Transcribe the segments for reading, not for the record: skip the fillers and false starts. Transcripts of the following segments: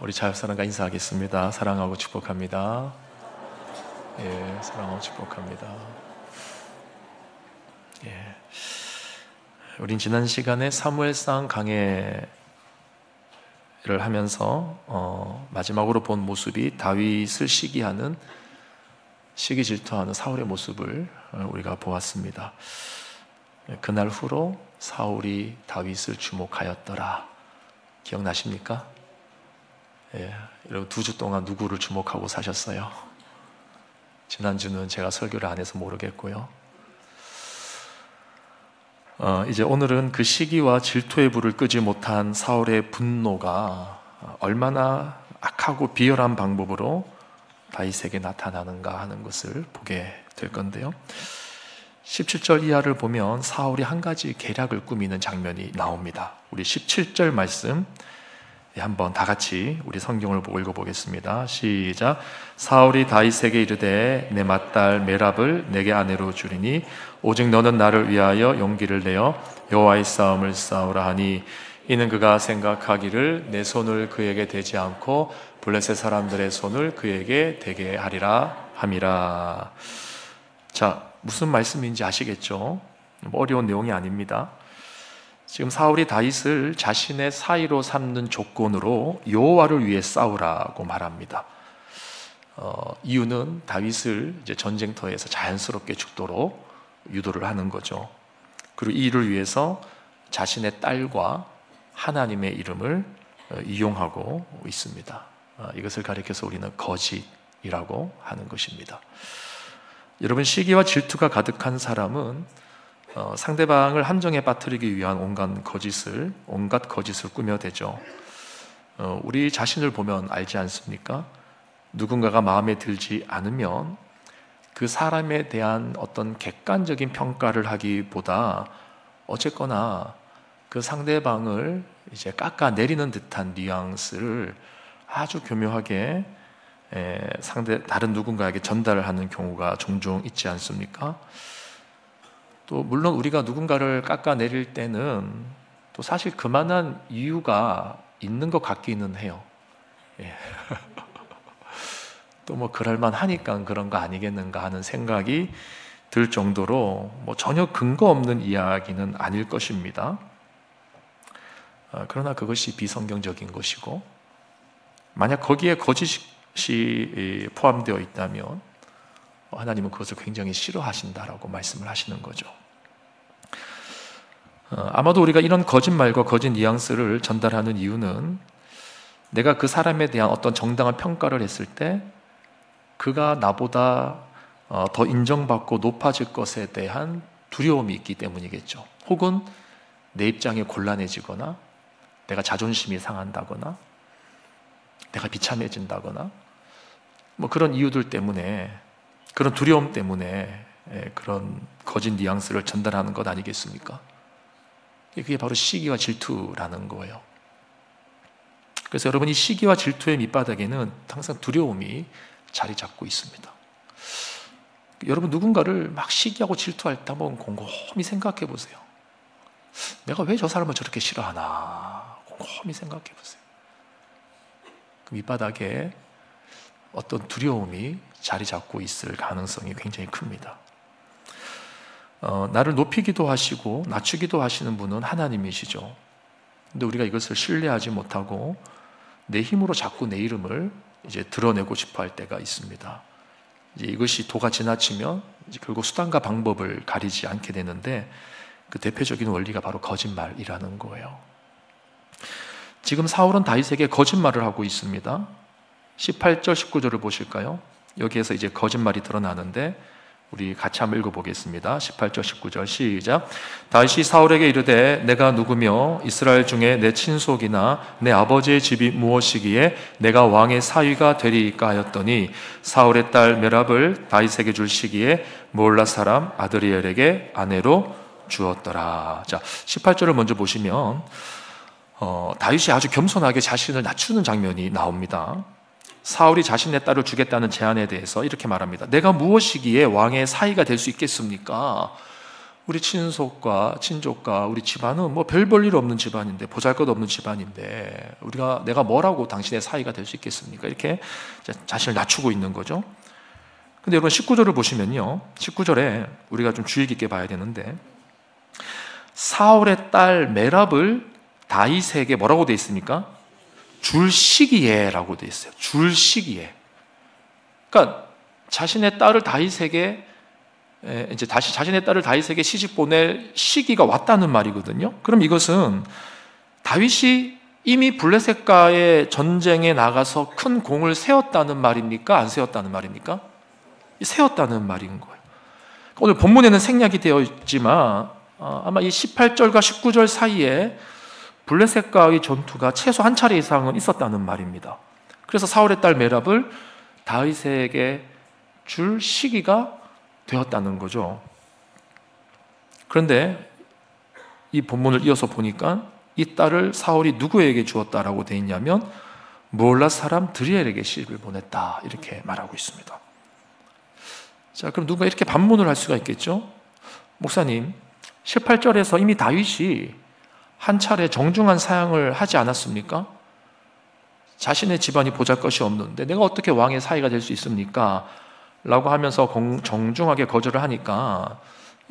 우리 자유사랑과 인사하겠습니다. 사랑하고 축복합니다. 예, 사랑하고 축복합니다. 예, 우린 지난 시간에 사무엘상 강해를 하면서 마지막으로 본 모습이 다윗을 시기 질투하는 사울의 모습을 우리가 보았습니다. 그날 후로 사울이 다윗을 주목하였더라. 기억나십니까? 예, 여러분 2주 동안 누구를 주목하고 사셨어요? 지난주는 제가 설교를 안 해서 모르겠고요. 이제 오늘은 그 시기와 질투의 불을 끄지 못한 사울의 분노가 얼마나 악하고 비열한 방법으로 다윗에게 나타나는가 하는 것을 보게 될 건데요. 17절 이하를 보면 사울이 한 가지 계략을 꾸미는 장면이 나옵니다. 우리 17절 말씀 한번 다 같이 우리 성경을 보고 읽어보겠습니다. 시작. 사울이 다윗에게 이르되 내 맏딸 메랍을 내게 아내로 주리니 오직 너는 나를 위하여 용기를 내어 여호와의 싸움을 싸우라 하니 이는 그가 생각하기를 내 손을 그에게 대지 않고 블레셋 사람들의 손을 그에게 대게 하리라 함이라. 자, 무슨 말씀인지 아시겠죠? 어려운 내용이 아닙니다. 지금 사울이 다윗을 자신의 사위로 삼는 조건으로 여호와를 위해 싸우라고 말합니다. 이유는 다윗을 이제 전쟁터에서 자연스럽게 죽도록 유도를 하는 거죠. 그리고 이 일을 위해서 자신의 딸과 하나님의 이름을 이용하고 있습니다. 이것을 가리켜서 우리는 거짓이라고 하는 것입니다. 여러분, 시기와 질투가 가득한 사람은 상대방을 함정에 빠뜨리기 위한 온갖 거짓을 꾸며대죠. 우리 자신을 보면 알지 않습니까? 누군가가 마음에 들지 않으면 그 사람에 대한 어떤 객관적인 평가를 하기보다 어쨌거나 그 상대방을 이제 깎아내리는 듯한 뉘앙스를 아주 교묘하게 다른 누군가에게 전달을 하는 경우가 종종 있지 않습니까? 또 물론 우리가 누군가를 깎아내릴 때는 또 사실 그만한 이유가 있는 것 같기는 해요. 예. 또 뭐 그럴만 하니까 그런 거 아니겠는가 하는 생각이 들 정도로 전혀 근거 없는 이야기는 아닐 것입니다. 그러나 그것이 비성경적인 것이고, 만약 거기에 거짓이 포함되어 있다면 하나님은 그것을 굉장히 싫어하신다라고 말씀을 하시는 거죠. 아마도 우리가 이런 거짓말과 거짓 뉘앙스를 전달하는 이유는 내가 그 사람에 대한 어떤 정당한 평가를 했을 때 그가 나보다 더 인정받고 높아질 것에 대한 두려움이 있기 때문이겠죠. 혹은 내 입장이 곤란해지거나 내가 자존심이 상한다거나 내가 비참해진다거나 그런 이유들 때문에, 그런 두려움 때문에 그런 거짓 뉘앙스를 전달하는 것 아니겠습니까? 그게 바로 시기와 질투라는 거예요. 그래서 여러분, 이 시기와 질투의 밑바닥에는 항상 두려움이 자리 잡고 있습니다. 여러분, 누군가를 막 시기하고 질투할 때 한번 곰곰이 생각해 보세요. 내가 왜 저 사람을 저렇게 싫어하나 곰곰이 생각해 보세요. 그 밑바닥에 어떤 두려움이 자리 잡고 있을 가능성이 굉장히 큽니다. 나를 높이기도 하시고 낮추기도 하시는 분은 하나님이시죠. 근데 우리가 이것을 신뢰하지 못하고 내 힘으로 자꾸 내 이름을 이제 드러내고 싶어 할 때가 있습니다. 이제 이것이 도가 지나치면 이제 결국 수단과 방법을 가리지 않게 되는데, 그 대표적인 원리가 바로 거짓말이라는 거예요. 지금 사울은 다윗에게 거짓말을 하고 있습니다. 18절 19절을 보실까요? 여기에서 이제 거짓말이 드러나는데 우리 같이 한번 읽어보겠습니다. 18절 19절 시작. 다윗이 사울에게 이르되 내가 누구며 이스라엘 중에 내 친속이나 내 아버지의 집이 무엇이기에 내가 왕의 사위가 되리이까 하였더니 사울의 딸 메랍을 다윗에게 줄 시기에 몰라 사람 아드리엘에게 아내로 주었더라. 자, 18절을 먼저 보시면 다윗이 아주 겸손하게 자신을 낮추는 장면이 나옵니다. 사울이 자신의 딸을 주겠다는 제안에 대해서 이렇게 말합니다. 내가 무엇이기에 왕의 사위가 될 수 있겠습니까? 우리 친속과 친족과 우리 집안은 뭐 별 볼 일 없는 집안인데, 보잘것없는 집안인데 내가 뭐라고 당신의 사이가 될 수 있겠습니까? 이렇게 자신을 낮추고 있는 거죠. 근데 여러분 19절을 보시면요, 19절에 우리가 좀 주의 깊게 봐야 되는데, 사울의 딸 메랍을 다윗에게 뭐라고 돼 있습니까? 줄 시기에라고 돼 있어요. 줄 시기에. 그러니까 자신의 딸을 다윗에게 이제 다시 자신의 딸을 다윗에게 시집 보낼 시기가 왔다는 말이거든요. 그럼 이것은 다윗이 이미 블레셋과의 전쟁에 나가서 큰 공을 세웠다는 말입니까? 안 세웠다는 말입니까? 세웠다는 말인 거예요. 오늘 본문에는 생략이 되어 있지만 아마 이 18절과 19절 사이에 블레셋과의 전투가 최소 한 차례 이상은 있었다는 말입니다. 그래서 사울의 딸 메랍을 다윗에게 줄 시기가 되었다는 거죠. 그런데 이 본문을 이어서 보니까 이 딸을 사울이 누구에게 주었다라고 되어 있냐면 무올라 사람 드리엘에게 시집을 보냈다, 이렇게 말하고 있습니다. 자, 그럼 누가 이렇게 반문을 할 수가 있겠죠? 목사님, 18절에서 이미 다윗이 한 차례 정중한 사양을 하지 않았습니까? 자신의 집안이 보잘것이 없는데 내가 어떻게 왕의 사이가 될 수 있습니까? 라고 하면서 정중하게 거절을 하니까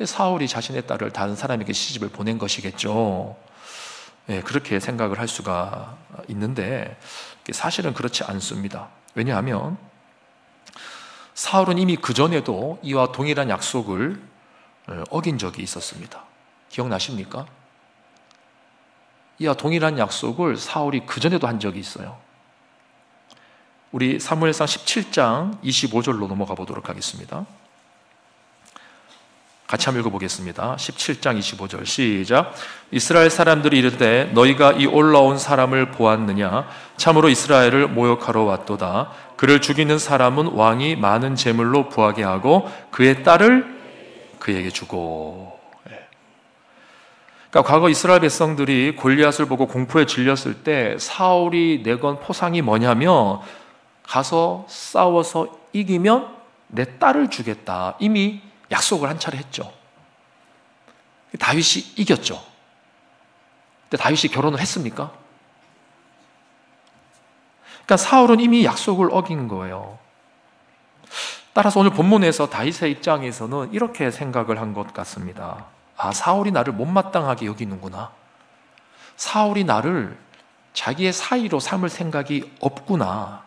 사울이 자신의 딸을 다른 사람에게 시집을 보낸 것이겠죠. 네, 그렇게 생각을 할 수가 있는데 사실은 그렇지 않습니다. 왜냐하면 사울은 이미 그전에도 이와 동일한 약속을 어긴 적이 있었습니다. 기억나십니까? 이와 동일한 약속을 사울이 그전에도 한 적이 있어요. 우리 사무엘상 17장 25절로 넘어가 보도록 하겠습니다. 같이 한번 읽어보겠습니다. 17장 25절 시작. 이스라엘 사람들이 이르되 너희가 이 올라온 사람을 보았느냐? 참으로 이스라엘을 모욕하러 왔도다. 그를 죽이는 사람은 왕이 많은 재물로 부하게 하고 그의 딸을 그에게 주고. 그러니까 과거 이스라엘 백성들이 골리앗을 보고 공포에 질렸을 때 사울이 내건 포상이 뭐냐면 가서 싸워서 이기면 내 딸을 주겠다. 이미 약속을 한 차례 했죠. 다윗이 이겼죠. 근데 다윗이 결혼을 했습니까? 그러니까 사울은 이미 약속을 어긴 거예요. 따라서 오늘 본문에서 다윗의 입장에서는 이렇게 생각을 한 것 같습니다. 아, 사울이 나를 못마땅하게 여기는구나. 사울이 나를 자기의 사이로 삼을 생각이 없구나.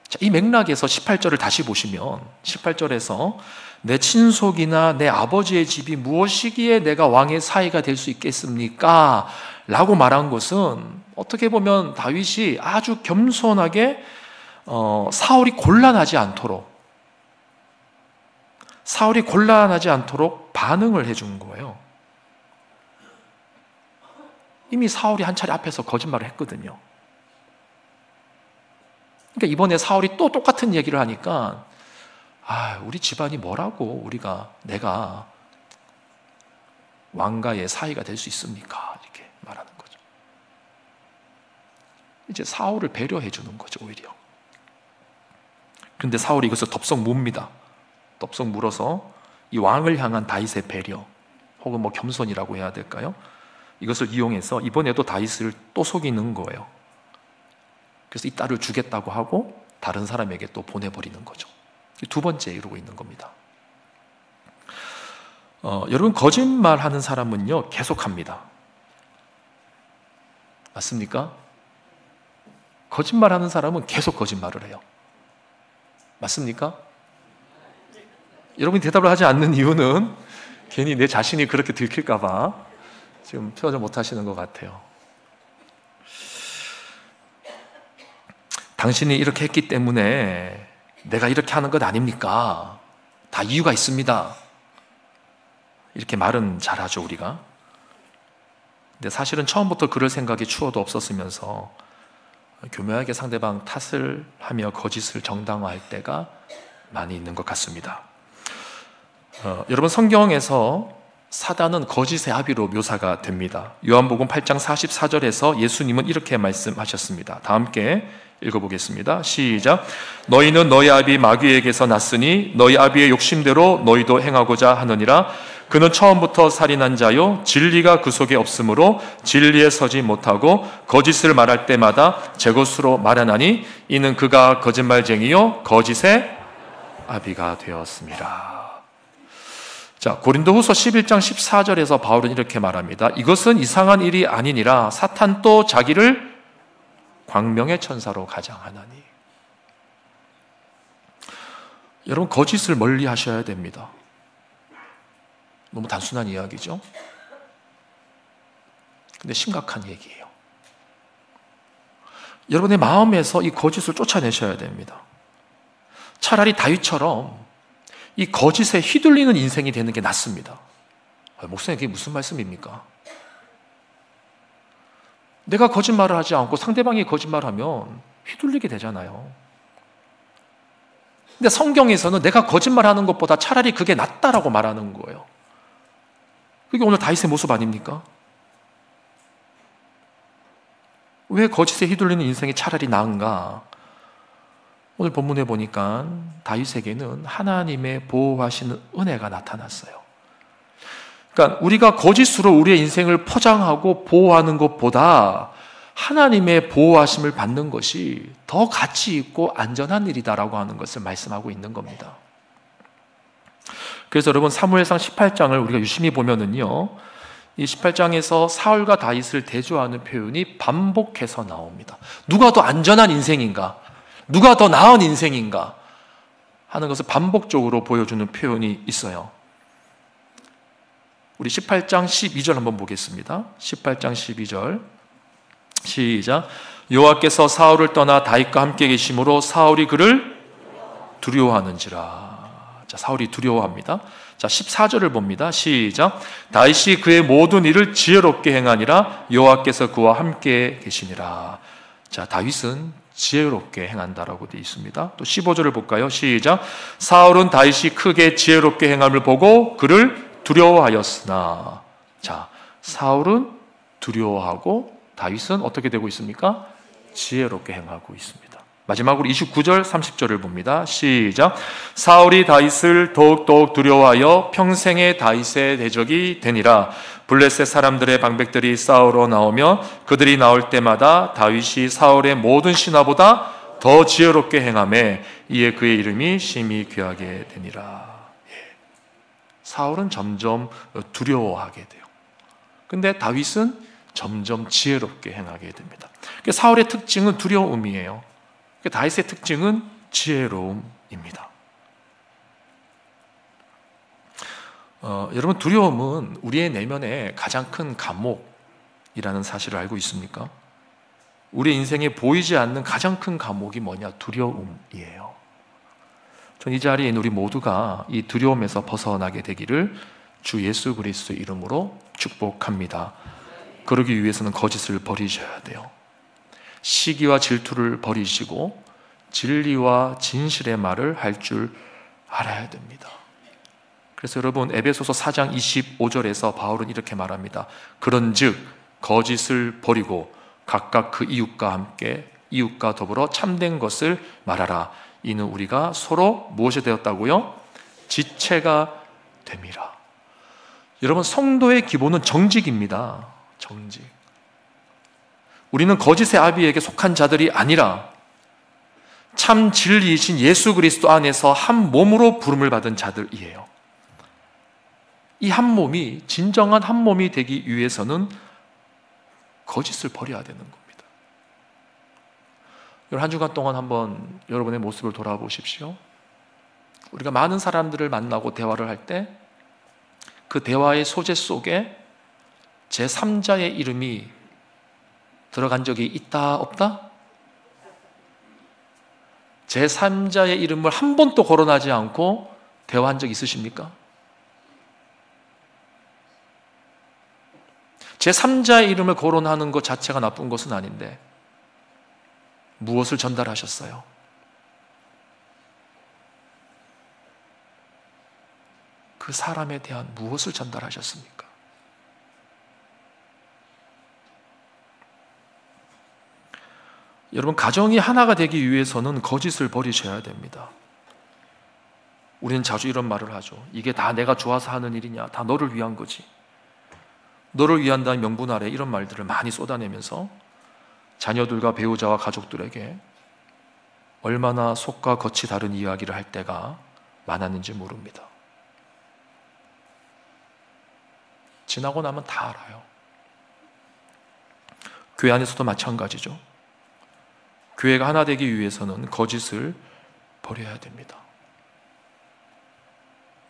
자, 이 맥락에서 18절을 다시 보시면 18절에서 내 친속이나 내 아버지의 집이 무엇이기에 내가 왕의 사이가 될 수 있겠습니까? 라고 말한 것은 어떻게 보면 다윗이 아주 겸손하게 사울이 곤란하지 않도록 반응을 해준 거예요. 이미 사울이 한 차례 앞에서 거짓말을 했거든요. 그러니까 이번에 사울이 또 똑같은 얘기를 하니까 우리 집안이 뭐라고 내가 왕가의 사이가 될 수 있습니까? 이렇게 말하는 거죠. 이제 사울을 배려해 주는 거죠, 오히려. 그런데 사울이 이것을 덥석 묻습니다. 덥석 물어서 이 왕을 향한 다윗의 배려, 혹은 뭐 겸손이라고 해야 될까요? 이것을 이용해서 이번에도 다윗을 또 속이는 거예요. 그래서 이 딸을 주겠다고 하고 다른 사람에게 또 보내버리는 거죠. 두 번째 이루고 있는 겁니다. 여러분, 거짓말하는 사람은요 계속합니다. 맞습니까? 거짓말하는 사람은 계속 거짓말을 해요. 맞습니까? 여러분이 대답을 하지 않는 이유는 괜히 내 자신이 그렇게 들킬까 봐 지금 표현을 못 하시는 것 같아요. 당신이 이렇게 했기 때문에 내가 이렇게 하는 것 아닙니까? 다 이유가 있습니다. 이렇게 말은 잘하죠, 우리가. 근데 사실은 처음부터 그럴 생각이 추워도 없었으면서 교묘하게 상대방 탓을 하며 거짓을 정당화할 때가 많이 있는 것 같습니다. 여러분, 성경에서 사단은 거짓의 아비로 묘사가 됩니다. 요한복음 8장 44절에서 예수님은 이렇게 말씀하셨습니다. 다 함께 읽어보겠습니다. 시작. 너희는 너희 아비 마귀에게서 났으니 너희 아비의 욕심대로 너희도 행하고자 하느니라. 그는 처음부터 살인한 자요 진리가 그 속에 없으므로 진리에 서지 못하고 거짓을 말할 때마다 제 것으로 말하나니 이는 그가 거짓말쟁이요 거짓의 아비가 되었습니다. 자, 고린도후서 11장 14절에서 바울은 이렇게 말합니다. 이것은 이상한 일이 아니니라. 사탄 또 자기를 광명의 천사로 가장하나니. 여러분, 거짓을 멀리 하셔야 됩니다. 너무 단순한 이야기죠? 근데 심각한 얘기예요. 여러분의 마음에서 이 거짓을 쫓아내셔야 됩니다. 차라리 다윗처럼 이 거짓에 휘둘리는 인생이 되는 게 낫습니다. 목사님, 그게 무슨 말씀입니까? 내가 거짓말을 하지 않고 상대방이 거짓말을 하면 휘둘리게 되잖아요. 근데 성경에서는 내가 거짓말하는 것보다 차라리 그게 낫다라고 말하는 거예요. 그게 오늘 다윗의 모습 아닙니까? 왜 거짓에 휘둘리는 인생이 차라리 나은가? 오늘 본문에 보니까 다윗에게는 하나님의 보호하시는 은혜가 나타났어요. 그러니까 우리가 거짓으로 우리의 인생을 포장하고 보호하는 것보다 하나님의 보호하심을 받는 것이 더 가치 있고 안전한 일이다라고 하는 것을 말씀하고 있는 겁니다. 그래서 여러분 사무엘상 18장을 우리가 유심히 보면은요, 이 18장에서 사울과 다윗을 대조하는 표현이 반복해서 나옵니다. 누가 더 안전한 인생인가? 누가 더 나은 인생인가? 하는 것을 반복적으로 보여주는 표현이 있어요. 우리 18장 12절 한번 보겠습니다. 18장 12절 시작. 여호와께서 사울을 떠나 다윗과 함께 계심으로 사울이 그를 두려워하는지라. 자, 사울이 두려워합니다. 자, 14절을 봅니다. 시작. 다윗이 그의 모든 일을 지혜롭게 행하니라. 여호와께서 그와 함께 계시니라. 자, 다윗은 지혜롭게 행한다라고 되어 있습니다. 또 15절을 볼까요? 시작. 사울은 다윗이 크게 지혜롭게 행함을 보고 그를 두려워하였으나. 자, 사울은 두려워하고 다윗은 어떻게 되고 있습니까? 지혜롭게 행하고 있습니다. 마지막으로 29절 30절을 봅니다. 시작. 사울이 다윗을 더욱더욱 두려워하여 평생의 다윗의 대적이 되니라. 블레셋 사람들의 방백들이 싸우러 나오며 그들이 나올 때마다 다윗이 사울의 모든 신하보다 더 지혜롭게 행하매 이에 그의 이름이 심히 귀하게 되니라. 사울은 점점 두려워하게 돼요. 근데 다윗은 점점 지혜롭게 행하게 됩니다. 사울의 특징은 두려움이에요. 다윗의 특징은 지혜로움입니다. 여러분, 두려움은 우리의 내면의 가장 큰 감옥이라는 사실을 알고 있습니까? 우리 인생에 보이지 않는 가장 큰 감옥이 뭐냐? 두려움이에요. 전 이 자리에 있는 우리 모두가 이 두려움에서 벗어나게 되기를 주 예수 그리스도의 이름으로 축복합니다. 그러기 위해서는 거짓을 버리셔야 돼요. 시기와 질투를 버리시고 진리와 진실의 말을 할 줄 알아야 됩니다. 그래서 여러분 에베소서 4장 25절에서 바울은 이렇게 말합니다. 그런즉 거짓을 버리고 각각 그 이웃과 함께 이웃과 더불어 참된 것을 말하라. 이는 우리가 서로 무엇이 되었다고요? 지체가 됨이라. 여러분, 성도의 기본은 정직입니다. 정직. 우리는 거짓의 아비에게 속한 자들이 아니라 참 진리이신 예수 그리스도 안에서 한 몸으로 부름을 받은 자들이에요. 이 한 몸이 진정한 한 몸이 되기 위해서는 거짓을 버려야 되는 겁니다. 여러분, 한 주간 동안 한번 여러분의 모습을 돌아보십시오. 우리가 많은 사람들을 만나고 대화를 할 때 그 대화의 소재 속에 제3자의 이름이 들어간 적이 있다, 없다? 제3자의 이름을 한 번도 거론하지 않고 대화한 적 있으십니까? 제3자의 이름을 거론하는 것 자체가 나쁜 것은 아닌데 무엇을 전달하셨어요? 그 사람에 대한 무엇을 전달하셨습니까? 여러분, 가정이 하나가 되기 위해서는 거짓을 버리셔야 됩니다. 우리는 자주 이런 말을 하죠. 이게 다 내가 좋아서 하는 일이냐? 다 너를 위한 거지. 너를 위한다는 명분 아래 이런 말들을 많이 쏟아내면서 자녀들과 배우자와 가족들에게 얼마나 속과 겉이 다른 이야기를 할 때가 많았는지 모릅니다. 지나고 나면 다 알아요. 교회 안에서도 마찬가지죠. 교회가 하나 되기 위해서는 거짓을 버려야 됩니다.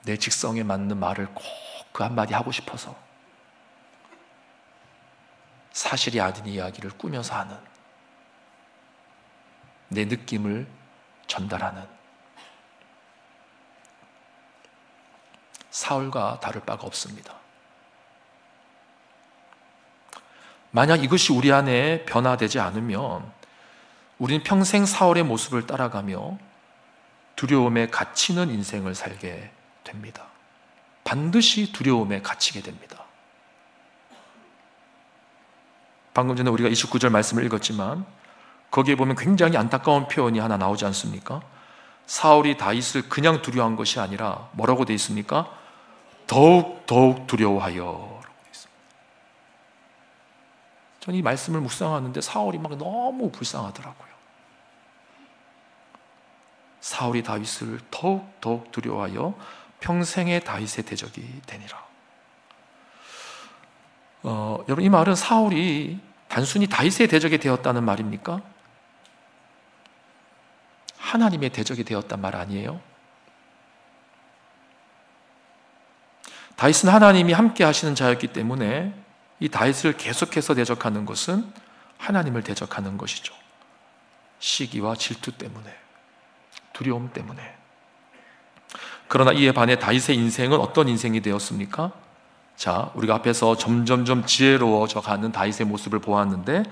내 직성에 맞는 말을 꼭 그 한마디 하고 싶어서 사실이 아닌 이야기를 꾸며서 하는, 내 느낌을 전달하는, 사울과 다를 바가 없습니다. 만약 이것이 우리 안에 변화되지 않으면 우리는 평생 사울의 모습을 따라가며 두려움에 갇히는 인생을 살게 됩니다. 반드시 두려움에 갇히게 됩니다. 방금 전에 우리가 29절 말씀을 읽었지만 거기에 보면 굉장히 안타까운 표현이 하나 나오지 않습니까? 사울이 다윗을 그냥 두려워한 것이 아니라 뭐라고 되어 있습니까? 더욱 두려워하여 라고 되어 있습니다. 저는 이 말씀을 묵상하는데 사울이 막 너무 불쌍하더라고요. 사울이 다윗을 더욱 두려워하여 평생의 다윗의 대적이 되니라. 여러분, 이 말은 사울이 단순히 다윗의 대적이 되었다는 말입니까? 하나님의 대적이 되었단 말 아니에요? 다윗은 하나님이 함께 하시는 자였기 때문에 이 다윗을 계속해서 대적하는 것은 하나님을 대적하는 것이죠. 시기와 질투 때문에, 두려움 때문에. 그러나 이에 반해 다윗의 인생은 어떤 인생이 되었습니까? 자, 우리가 앞에서 점점점 지혜로워져 가는 다윗의 모습을 보았는데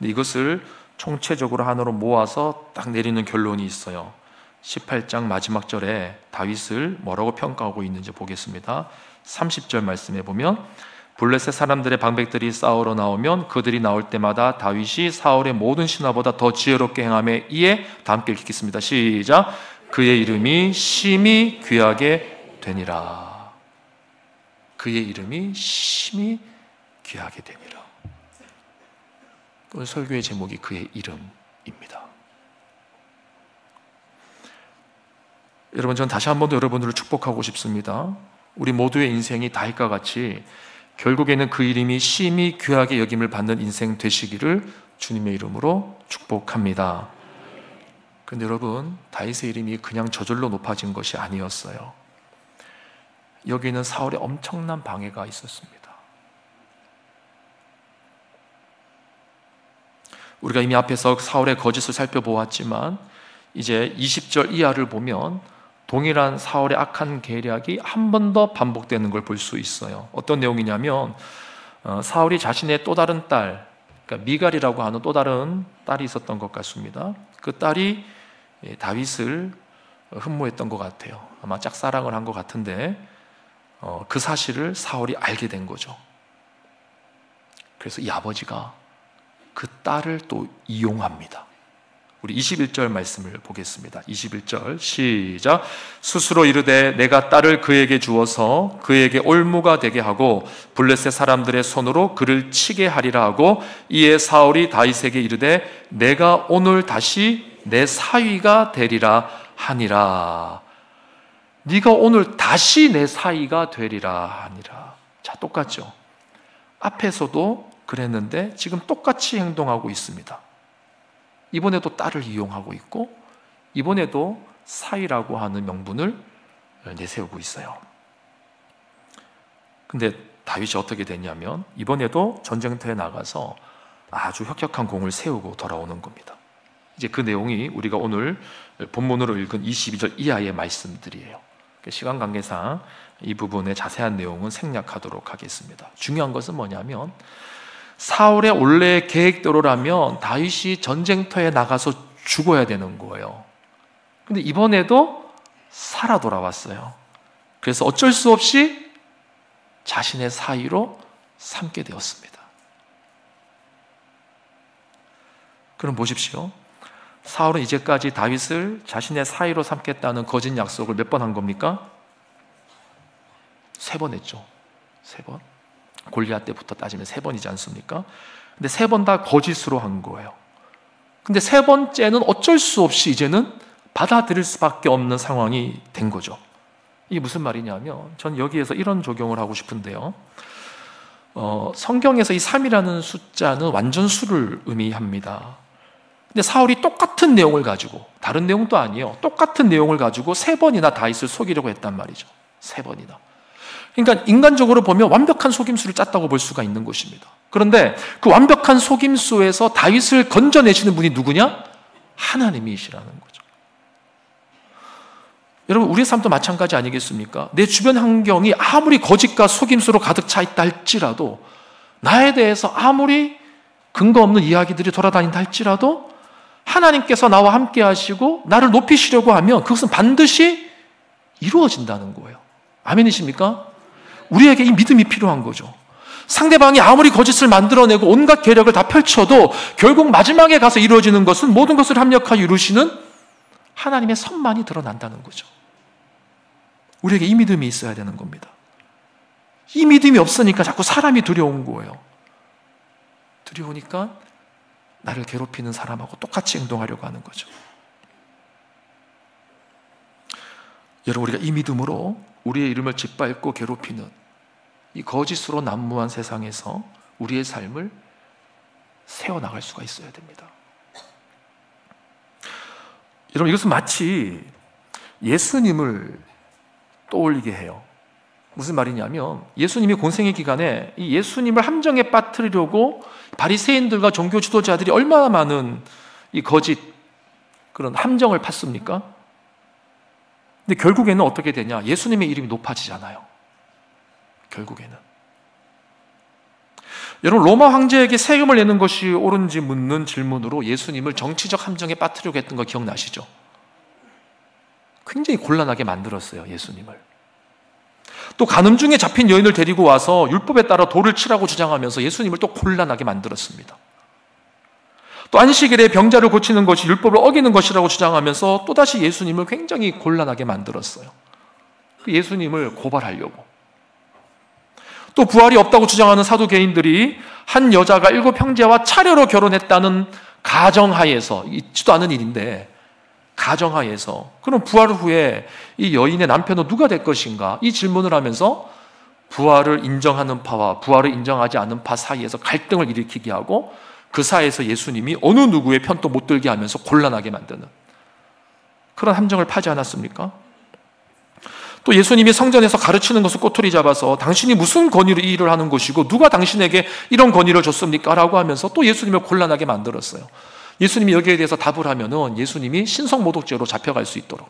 이것을 총체적으로 하나로 모아서 딱 내리는 결론이 있어요. 18장 마지막 절에 다윗을 뭐라고 평가하고 있는지 보겠습니다. 30절 말씀에 보면 블레셋 사람들의 방백들이 싸우러 나오면 그들이 나올 때마다 다윗이 사울의 모든 신하보다 더 지혜롭게 행하며 이에 다 함께 읽겠습니다. 시작. 그의 이름이 심히 귀하게 되니라. 그의 이름이 심히 귀하게 되니라. 오늘 설교의 제목이 그의 이름입니다. 여러분, 전 다시 한 번 더 여러분들을 축복하고 싶습니다. 우리 모두의 인생이 다윗과 같이 결국에는 그 이름이 심히 귀하게 여김을 받는 인생 되시기를 주님의 이름으로 축복합니다. 그런데 여러분, 다윗의 이름이 그냥 저절로 높아진 것이 아니었어요. 여기는 사울의 엄청난 방해가 있었습니다. 우리가 이미 앞에서 사울의 거짓을 살펴보았지만 이제 20절 이하를 보면 동일한 사울의 악한 계략이 한 번 더 반복되는 걸 볼 수 있어요. 어떤 내용이냐면 사울이 자신의 또 다른 딸, 그러니까 미갈이라고 하는 또 다른 딸이 있었던 것 같습니다. 그 딸이 다윗을 흠모했던 것 같아요. 아마 짝사랑을 한 것 같은데 그 사실을 사울이 알게 된 거죠. 그래서 이 아버지가 그 딸을 또 이용합니다. 우리 21절 말씀을 보겠습니다. 21절 시작. 스스로 이르되 내가 딸을 그에게 주어서 그에게 올무가 되게 하고 블레셋 사람들의 손으로 그를 치게 하리라 하고 이에 사울이 다윗에게 이르되 내가 오늘 다시 내 사위가 되리라 하니라. 네가 오늘 다시 내 사위가 되리라 하니라. 자, 똑같죠? 앞에서도 그랬는데 지금 똑같이 행동하고 있습니다. 이번에도 딸을 이용하고 있고 이번에도 사위라고 하는 명분을 내세우고 있어요. 근데 다윗이 어떻게 됐냐면 이번에도 전쟁터에 나가서 아주 혁혁한 공을 세우고 돌아오는 겁니다. 이제 그 내용이 우리가 오늘 본문으로 읽은 22절 이하의 말씀들이에요. 시간 관계상 이 부분의 자세한 내용은 생략하도록 하겠습니다. 중요한 것은 뭐냐면 사울의 원래 계획대로라면 다윗이 전쟁터에 나가서 죽어야 되는 거예요. 근데 이번에도 살아 돌아왔어요. 그래서 어쩔 수 없이 자신의 사위로 삼게 되었습니다. 그럼 보십시오. 사울은 이제까지 다윗을 자신의 사위로 삼겠다는 거짓 약속을 몇 번 한 겁니까? 3번 했죠. 3번. 골리앗 때부터 따지면 3번이지 않습니까? 근데 3번 다 거짓으로 한 거예요. 근데 3번째는 어쩔 수 없이 이제는 받아들일 수밖에 없는 상황이 된 거죠. 이게 무슨 말이냐면, 전 여기에서 이런 적용을 하고 싶은데요. 성경에서 이 3이라는 숫자는 완전수를 의미합니다. 근데 사울이 똑같은 내용을 가지고, 다른 내용도 아니에요, 똑같은 내용을 가지고 3번이나 다윗을 속이려고 했단 말이죠. 3번이나. 그러니까 인간적으로 보면 완벽한 속임수를 짰다고 볼 수가 있는 것입니다. 그런데 그 완벽한 속임수에서 다윗을 건져내시는 분이 누구냐? 하나님이시라는 거죠. 여러분, 우리의 삶도 마찬가지 아니겠습니까? 내 주변 환경이 아무리 거짓과 속임수로 가득 차 있다 할지라도, 나에 대해서 아무리 근거 없는 이야기들이 돌아다닌다 할지라도 하나님께서 나와 함께 하시고 나를 높이시려고 하면 그것은 반드시 이루어진다는 거예요. 아멘이십니까? 우리에게 이 믿음이 필요한 거죠. 상대방이 아무리 거짓을 만들어내고 온갖 계략을 다 펼쳐도 결국 마지막에 가서 이루어지는 것은 모든 것을 합력하여 이루시는 하나님의 선만이 드러난다는 거죠. 우리에게 이 믿음이 있어야 되는 겁니다. 이 믿음이 없으니까 자꾸 사람이 두려운 거예요. 두려우니까 나를 괴롭히는 사람하고 똑같이 행동하려고 하는 거죠. 여러분, 우리가 이 믿음으로 우리의 이름을 짓밟고 괴롭히는 이 거짓으로 난무한 세상에서 우리의 삶을 세워나갈 수가 있어야 됩니다. 여러분, 이것은 마치 예수님을 떠올리게 해요. 무슨 말이냐면, 예수님이 공생의 기간에 이 예수님을 함정에 빠뜨리려고 바리새인들과 종교 지도자들이 얼마나 많은 이 거짓 그런 함정을 팠습니까? 근데 결국에는 어떻게 되냐? 예수님의 이름이 높아지잖아요. 결국에는. 여러분, 로마 황제에게 세금을 내는 것이 옳은지 묻는 질문으로 예수님을 정치적 함정에 빠뜨리려고 했던 거 기억나시죠? 굉장히 곤란하게 만들었어요, 예수님을. 또 간음 중에 잡힌 여인을 데리고 와서 율법에 따라 돌을 치라고 주장하면서 예수님을 또 곤란하게 만들었습니다. 또 안식일에 병자를 고치는 것이 율법을 어기는 것이라고 주장하면서 또다시 예수님을 굉장히 곤란하게 만들었어요. 예수님을 고발하려고. 또 부활이 없다고 주장하는 사두개인들이 한 여자가 7 형제와 차례로 결혼했다는 가정하에서, 있지도 않은 일인데 가정하에서, 그럼 부활 후에 이 여인의 남편은 누가 될 것인가? 이 질문을 하면서 부활을 인정하는 파와 부활을 인정하지 않는 파 사이에서 갈등을 일으키게 하고, 그 사이에서 예수님이 어느 누구의 편도 못 들게 하면서 곤란하게 만드는 그런 함정을 파지 않았습니까? 또 예수님이 성전에서 가르치는 것을 꼬투리 잡아서 당신이 무슨 권위로 이 일을 하는 것이고 누가 당신에게 이런 권위를 줬습니까? 라고 하면서 또 예수님을 곤란하게 만들었어요. 예수님이 여기에 대해서 답을 하면은 예수님이 신성모독죄로 잡혀갈 수 있도록.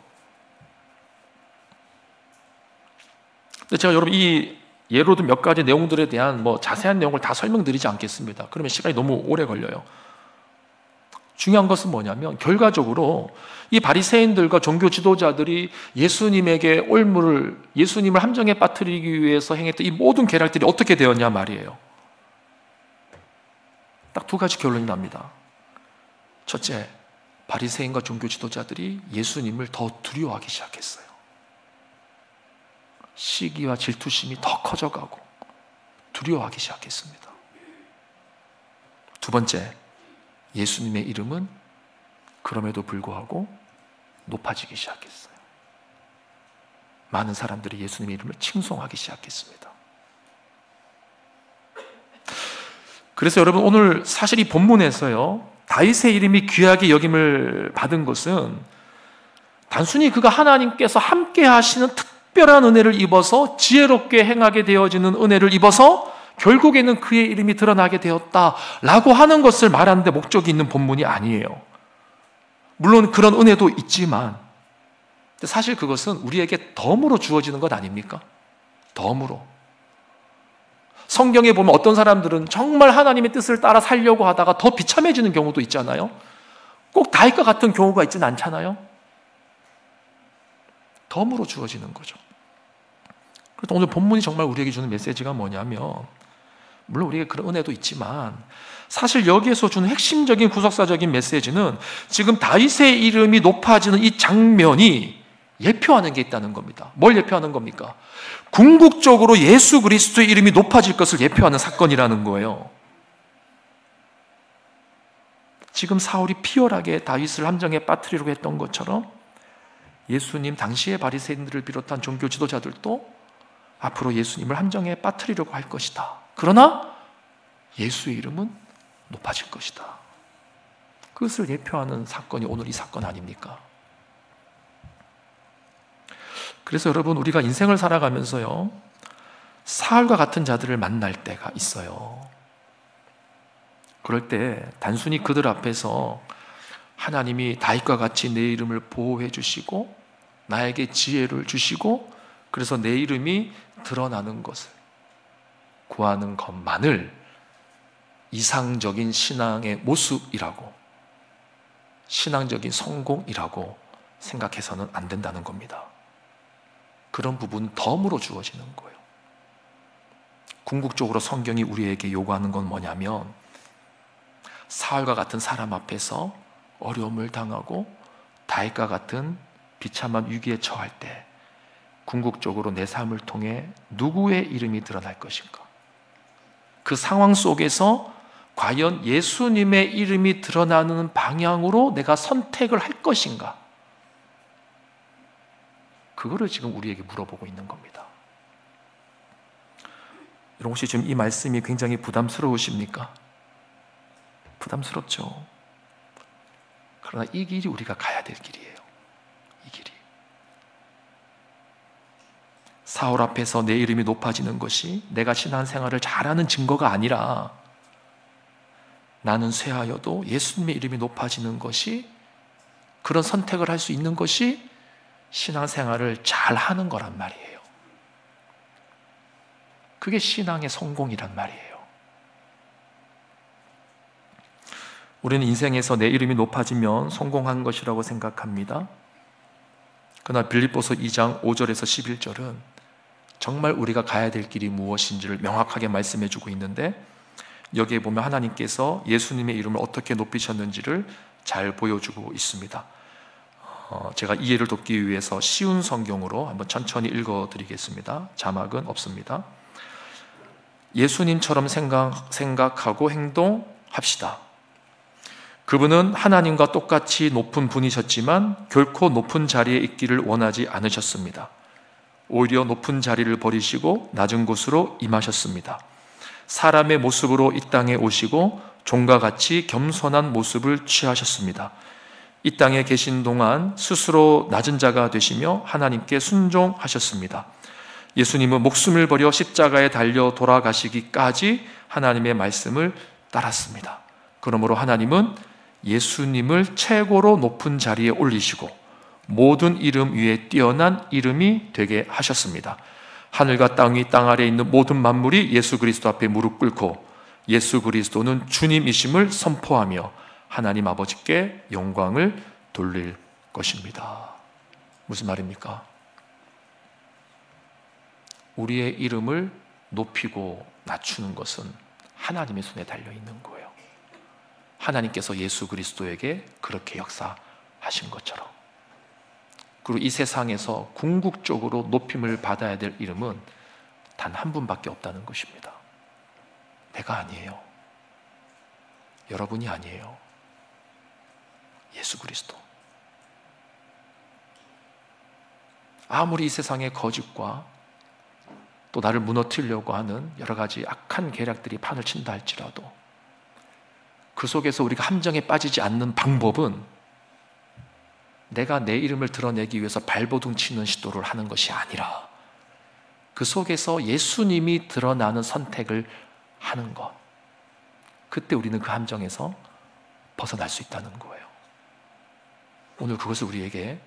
근데 제가 여러분 이 예로 든 몇 가지 내용들에 대한 자세한 내용을 다 설명드리지 않겠습니다. 그러면 시간이 너무 오래 걸려요. 중요한 것은 뭐냐면, 결과적으로 이 바리새인들과 종교 지도자들이 예수님에게 예수님을 함정에 빠뜨리기 위해서 행했던 이 모든 계략들이 어떻게 되었냐 말이에요. 딱 2가지 결론이 납니다. 첫째, 바리새인과 종교 지도자들이 예수님을 더 두려워하기 시작했어요. 시기와 질투심이 더 커져가고 두려워하기 시작했습니다. 2번째, 예수님의 이름은 그럼에도 불구하고 높아지기 시작했어요. 많은 사람들이 예수님의 이름을 칭송하기 시작했습니다. 그래서 여러분, 오늘 사실 이 본문에서요, 다윗의 이름이 귀하게 여김을 받은 것은 단순히 그가 하나님께서 함께 하시는 특별한 은혜를 입어서 지혜롭게 행하게 되어지는 은혜를 입어서 결국에는 그의 이름이 드러나게 되었다라고 하는 것을 말하는 데 목적이 있는 본문이 아니에요. 물론 그런 은혜도 있지만 사실 그것은 우리에게 덤으로 주어지는 것 아닙니까? 덤으로. 성경에 보면 어떤 사람들은 정말 하나님의 뜻을 따라 살려고 하다가 더 비참해지는 경우도 있잖아요. 꼭 다윗과 같은 경우가 있지는 않잖아요. 덤으로 주어지는 거죠. 그래서 오늘 본문이 정말 우리에게 주는 메시지가 뭐냐면, 물론 우리에게 그런 은혜도 있지만 사실 여기에서 주는 핵심적인 구속사적인 메시지는 지금 다윗의 이름이 높아지는 이 장면이 예표하는 게 있다는 겁니다. 뭘 예표하는 겁니까? 궁극적으로 예수 그리스도의 이름이 높아질 것을 예표하는 사건이라는 거예요. 지금 사울이 피열하게 다윗을 함정에 빠뜨리려고 했던 것처럼 예수님, 당시의 바리새인들을 비롯한 종교 지도자들도 앞으로 예수님을 함정에 빠뜨리려고 할 것이다. 그러나 예수의 이름은 높아질 것이다. 그것을 예표하는 사건이 오늘 이 사건 아닙니까? 그래서 여러분, 우리가 인생을 살아가면서요, 사울과 같은 자들을 만날 때가 있어요. 그럴 때 단순히 그들 앞에서 하나님이 다윗과 같이 내 이름을 보호해 주시고 나에게 지혜를 주시고 그래서 내 이름이 드러나는 것을 구하는 것만을 이상적인 신앙의 모습이라고, 신앙적인 성공이라고 생각해서는 안 된다는 겁니다. 그런 부분은 덤으로 주어지는 거예요. 궁극적으로 성경이 우리에게 요구하는 건 뭐냐면, 사울과 같은 사람 앞에서 어려움을 당하고 다윗과 같은 비참한 위기에 처할 때 궁극적으로 내 삶을 통해 누구의 이름이 드러날 것인가? 그 상황 속에서 과연 예수님의 이름이 드러나는 방향으로 내가 선택을 할 것인가? 그거를 지금 우리에게 물어보고 있는 겁니다. 여러분, 혹시 지금 이 말씀이 굉장히 부담스러우십니까? 부담스럽죠. 그러나 이 길이 우리가 가야 될 길이에요. 이 길이. 사울 앞에서 내 이름이 높아지는 것이 내가 신앙생활을 잘하는 증거가 아니라 나는 쇠하여도 예수님의 이름이 높아지는 것이, 그런 선택을 할 수 있는 것이 신앙생활을 잘하는 거란 말이에요. 그게 신앙의 성공이란 말이에요. 우리는 인생에서 내 이름이 높아지면 성공한 것이라고 생각합니다. 그러나 빌립보서 2장 5절에서 11절은 정말 우리가 가야 될 길이 무엇인지를 명확하게 말씀해 주고 있는데, 여기에 보면 하나님께서 예수님의 이름을 어떻게 높이셨는지를 잘 보여주고 있습니다. 제가 이해를 돕기 위해서 쉬운 성경으로 한번 천천히 읽어드리겠습니다. 자막은 없습니다. 예수님처럼 생각하고 행동합시다. 그분은 하나님과 똑같이 높은 분이셨지만 결코 높은 자리에 있기를 원하지 않으셨습니다. 오히려 높은 자리를 버리시고 낮은 곳으로 임하셨습니다. 사람의 모습으로 이 땅에 오시고 종과 같이 겸손한 모습을 취하셨습니다. 이 땅에 계신 동안 스스로 낮은 자가 되시며 하나님께 순종하셨습니다. 예수님은 목숨을 버려 십자가에 달려 돌아가시기까지 하나님의 말씀을 따랐습니다. 그러므로 하나님은 예수님을 최고로 높은 자리에 올리시고 모든 이름 위에 뛰어난 이름이 되게 하셨습니다. 하늘과 땅이 땅 아래에 있는 모든 만물이 예수 그리스도 앞에 무릎 꿇고 예수 그리스도는 주님이심을 선포하며 하나님 아버지께 영광을 돌릴 것입니다. 무슨 말입니까? 우리의 이름을 높이고 낮추는 것은 하나님의 손에 달려있는 거예요. 하나님께서 예수 그리스도에게 그렇게 역사하신 것처럼. 그리고 이 세상에서 궁극적으로 높임을 받아야 될 이름은 단 한 분밖에 없다는 것입니다. 내가 아니에요. 여러분이 아니에요. 예수 그리스도. 아무리 이 세상의 거짓과 또 나를 무너뜨리려고 하는 여러 가지 악한 계략들이 판을 친다 할지라도 그 속에서 우리가 함정에 빠지지 않는 방법은 내가 내 이름을 드러내기 위해서 발버둥 치는 시도를 하는 것이 아니라 그 속에서 예수님이 드러나는 선택을 하는 것. 그때 우리는 그 함정에서 벗어날 수 있다는 거예요. 오늘 그것을 우리에게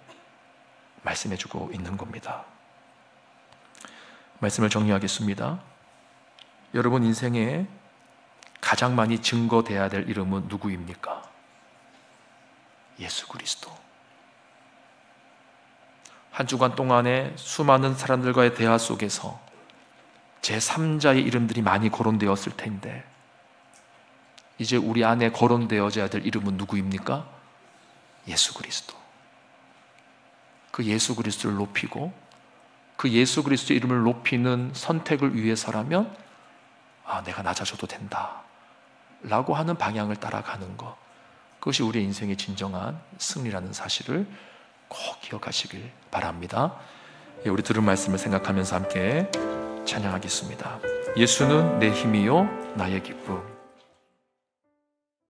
말씀해주고 있는 겁니다. 말씀을 정리하겠습니다. 여러분 인생에 가장 많이 증거돼야 될 이름은 누구입니까? 예수 그리스도. 한 주간 동안에 수많은 사람들과의 대화 속에서 제3자의 이름들이 많이 거론되었을 텐데 이제 우리 안에 거론되어져야 될 이름은 누구입니까? 예수 그리스도. 그 예수 그리스도를 높이고 그 예수 그리스도 이름을 높이는 선택을 위해서라면 내가 낮아져도 된다 라고 하는 방향을 따라가는 것, 그것이 우리의 인생의 진정한 승리라는 사실을 꼭 기억하시길 바랍니다. 우리 들은 말씀을 생각하면서 함께 찬양하겠습니다. 예수는 내 힘이요 나의 기쁨.